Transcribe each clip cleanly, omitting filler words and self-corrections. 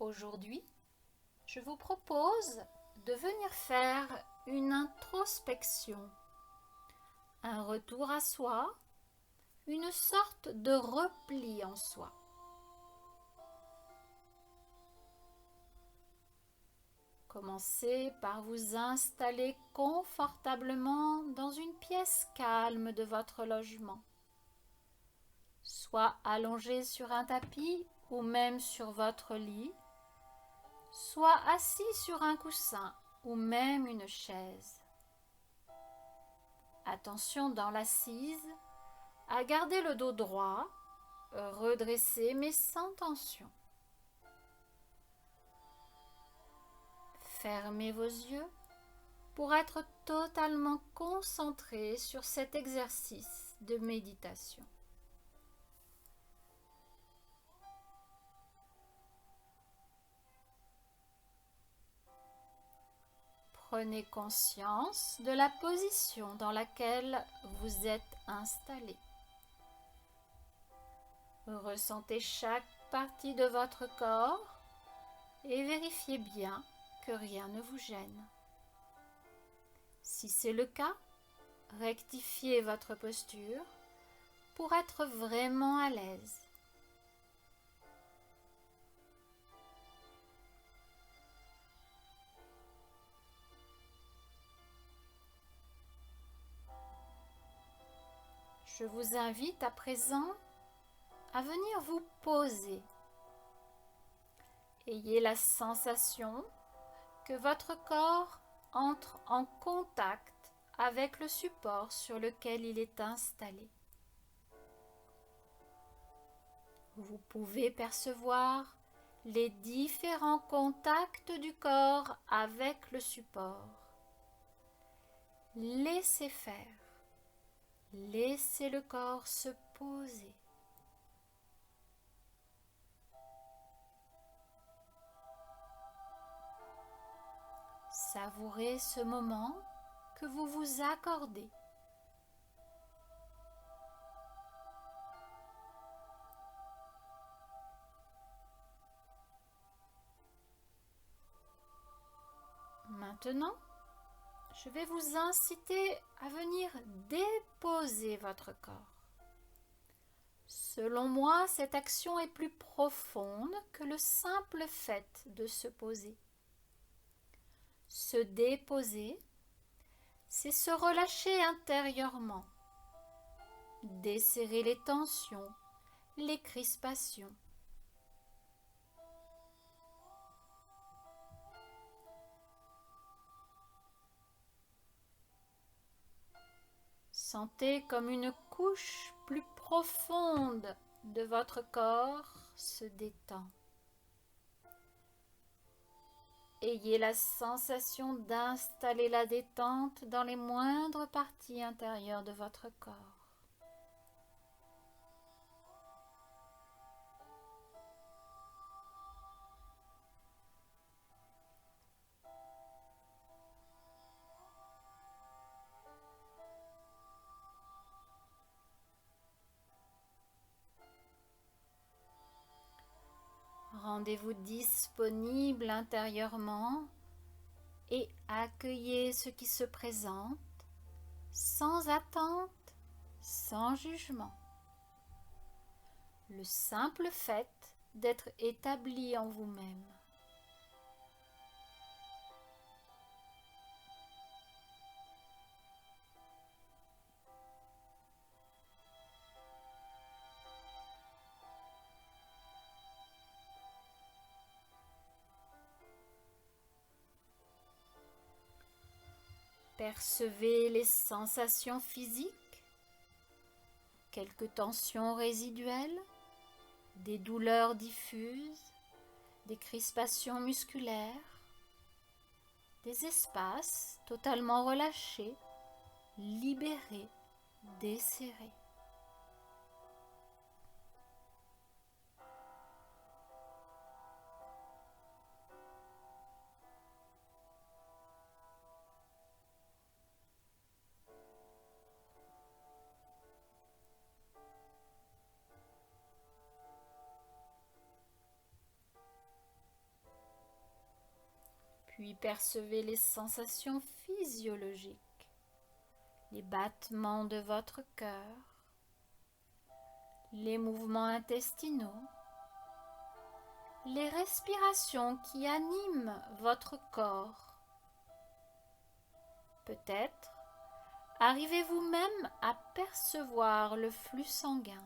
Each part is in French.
Aujourd'hui, je vous propose de venir faire une introspection, un retour à soi, une sorte de repli en soi. Commencez par vous installer confortablement dans une pièce calme de votre logement, soit allongé sur un tapis ou même sur votre lit, soit assis sur un coussin ou même une chaise. Attention dans l'assise à garder le dos droit, redressé mais sans tension. Fermez vos yeux pour être totalement concentré sur cet exercice de méditation. Prenez conscience de la position dans laquelle vous êtes installé. Ressentez chaque partie de votre corps et vérifiez bien que rien ne vous gêne. Si c'est le cas, rectifiez votre posture pour être vraiment à l'aise. Je vous invite à présent à venir vous poser. Ayez la sensation que votre corps entre en contact avec le support sur lequel il est installé. Vous pouvez percevoir les différents contacts du corps avec le support. Laissez faire. Laissez le corps se poser. Savourez ce moment que vous vous accordez. Maintenant, je vais vous inciter à venir déposer votre corps. Selon moi, cette action est plus profonde que le simple fait de se poser. Se déposer, c'est se relâcher intérieurement, desserrer les tensions, les crispations. Sentez comme une couche plus profonde de votre corps se détend. Ayez la sensation d'installer la détente dans les moindres parties intérieures de votre corps. Rendez-vous disponible intérieurement et accueillez ce qui se présente sans attente, sans jugement. Le simple fait d'être établi en vous-même. Percevez les sensations physiques, quelques tensions résiduelles, des douleurs diffuses, des crispations musculaires, des espaces totalement relâchés, libérés, desserrés. Puis percevez les sensations physiologiques, les battements de votre cœur, les mouvements intestinaux, les respirations qui animent votre corps. Peut-être arrivez-vous même à percevoir le flux sanguin.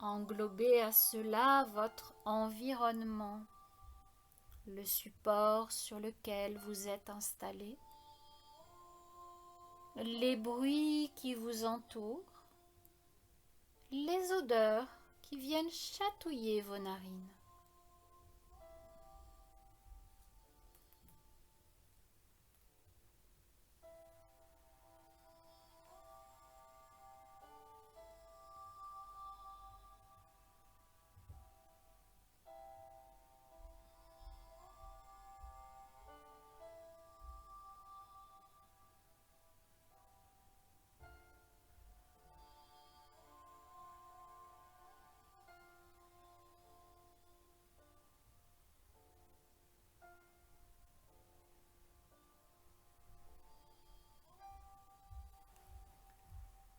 Englobez à cela votre environnement, le support sur lequel vous êtes installé, les bruits qui vous entourent, les odeurs qui viennent chatouiller vos narines.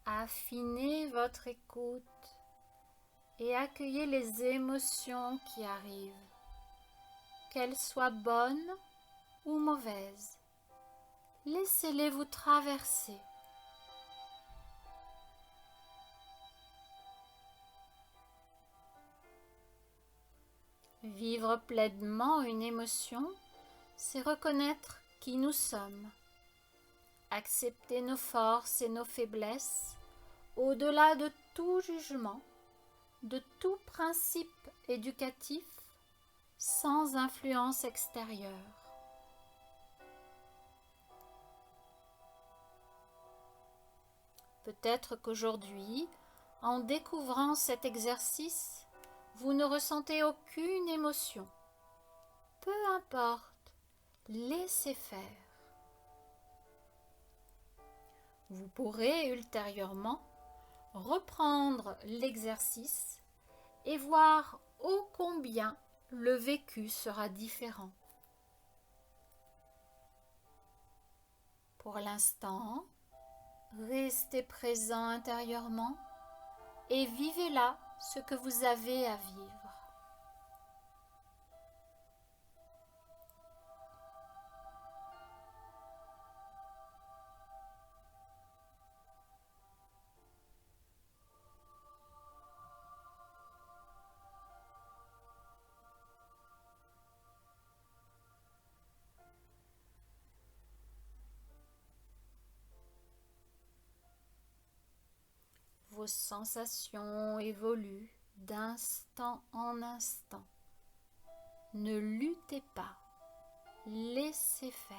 Affinez votre écoute et accueillez les émotions qui arrivent, qu'elles soient bonnes ou mauvaises. Laissez-les vous traverser. Vivre pleinement une émotion, c'est reconnaître qui nous sommes, accepter nos forces et nos faiblesses, au-delà de tout jugement, de tout principe éducatif, sans influence extérieure. Peut-être qu'aujourd'hui, en découvrant cet exercice, vous ne ressentez aucune émotion. Peu importe, laissez faire. Vous pourrez ultérieurement reprendre l'exercice et voir ô combien le vécu sera différent. Pour l'instant, restez présent intérieurement et vivez là ce que vous avez à vivre. Vos sensations évoluent d'instant en instant. Ne luttez pas, laissez faire.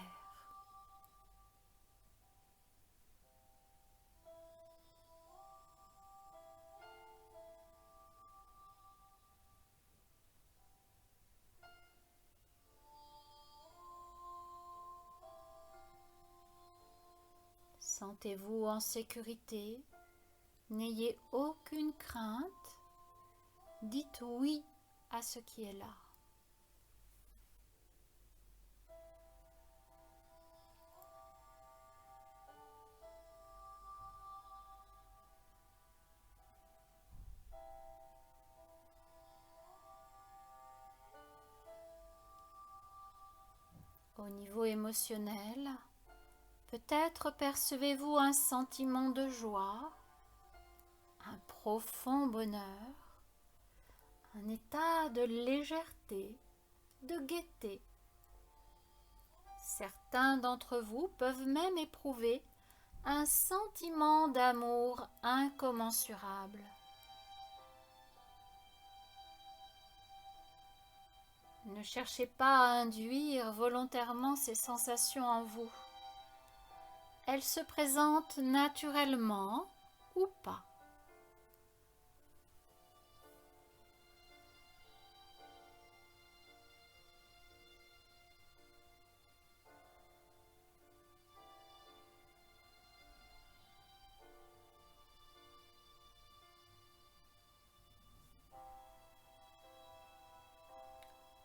Sentez-vous en sécurité, n'ayez aucune crainte, dites oui à ce qui est là. Au niveau émotionnel, peut-être percevez-vous un sentiment de joie, un profond bonheur, un état de légèreté, de gaieté. Certains d'entre vous peuvent même éprouver un sentiment d'amour incommensurable. Ne cherchez pas à induire volontairement ces sensations en vous. Elles se présentent naturellement ou pas.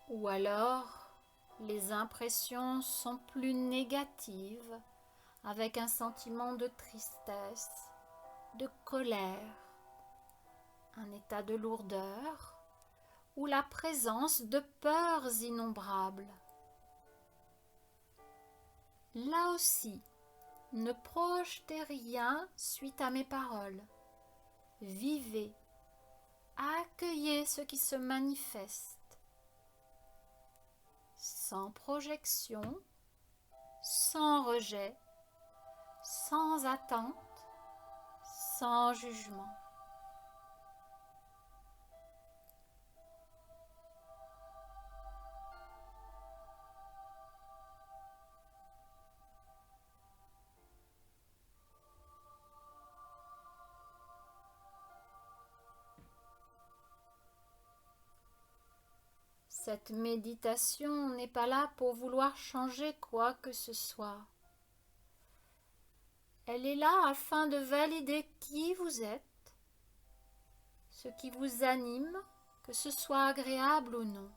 Ou alors, les impressions sont plus négatives, avec un sentiment de tristesse, de colère, un état de lourdeur ou la présence de peurs innombrables. Là aussi, ne projetez rien suite à mes paroles. Vivez, accueillez ce qui se manifeste, sans projection, sans rejet, sans attente, sans jugement. Cette méditation n'est pas là pour vouloir changer quoi que ce soit. Elle est là afin de valider qui vous êtes, ce qui vous anime, que ce soit agréable ou non.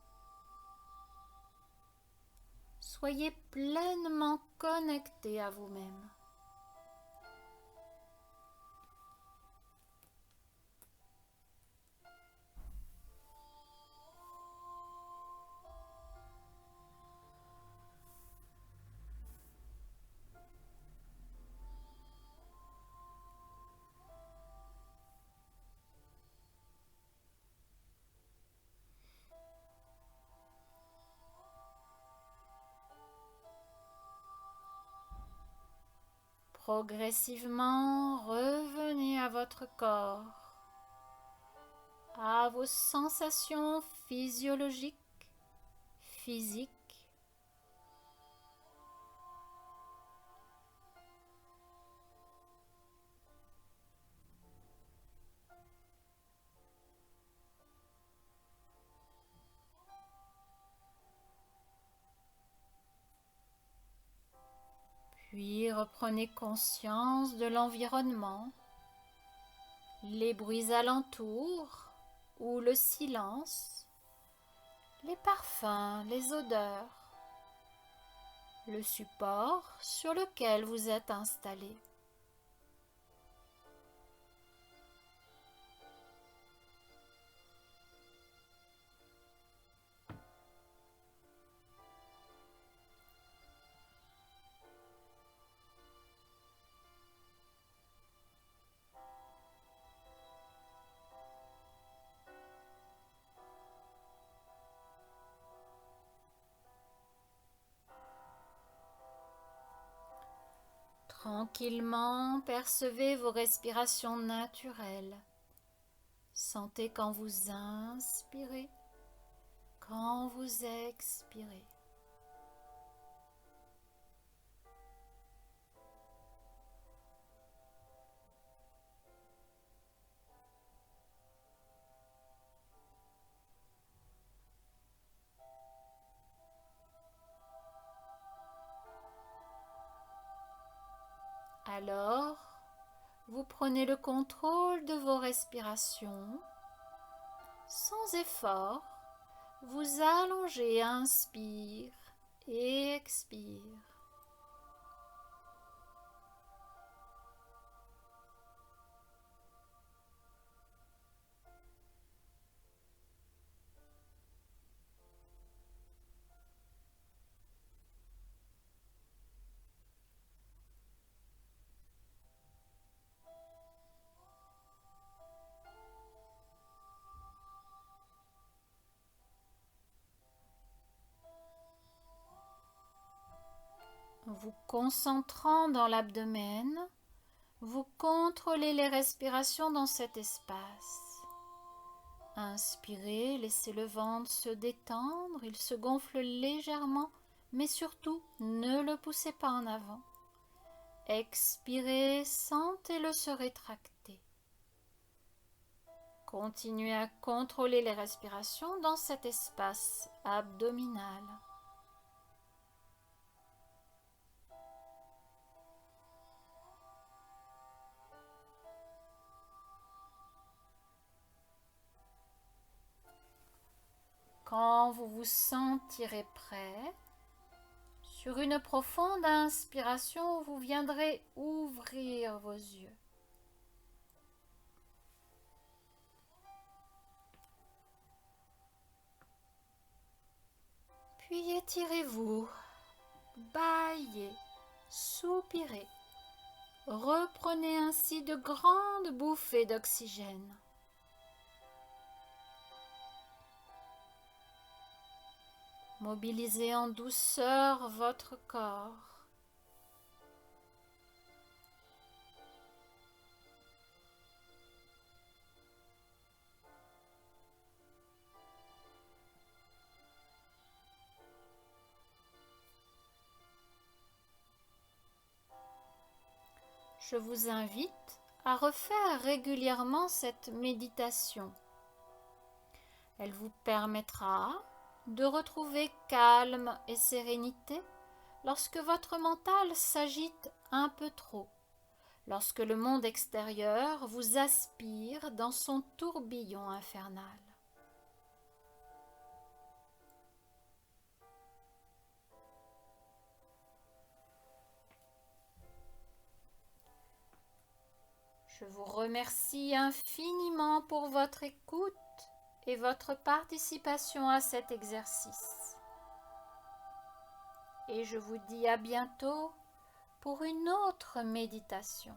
Soyez pleinement connecté à vous-même. Progressivement, revenez à votre corps, à vos sensations physiologiques, physiques. Puis reprenez conscience de l'environnement, les bruits alentours ou le silence, les parfums, les odeurs, le support sur lequel vous êtes installé. Tranquillement, percevez vos respirations naturelles. Sentez quand vous inspirez, quand vous expirez. Alors, vous prenez le contrôle de vos respirations. Sans effort, vous allongez, inspire et expire. Vous concentrant dans l'abdomen, vous contrôlez les respirations dans cet espace. Inspirez, laissez le ventre se détendre, il se gonfle légèrement, mais surtout ne le poussez pas en avant. Expirez, sentez-le se rétracter. Continuez à contrôler les respirations dans cet espace abdominal. Quand vous vous sentirez prêt, sur une profonde inspiration, vous viendrez ouvrir vos yeux. Puis étirez-vous, bâillez, soupirez. Reprenez ainsi de grandes bouffées d'oxygène. Mobilisez en douceur votre corps. Je vous invite à refaire régulièrement cette méditation. Elle vous permettra de retrouver calme et sérénité lorsque votre mental s'agite un peu trop, lorsque le monde extérieur vous aspire dans son tourbillon infernal. Je vous remercie infiniment pour votre écoute et votre participation à cet exercice. Et je vous dis à bientôt pour une autre méditation.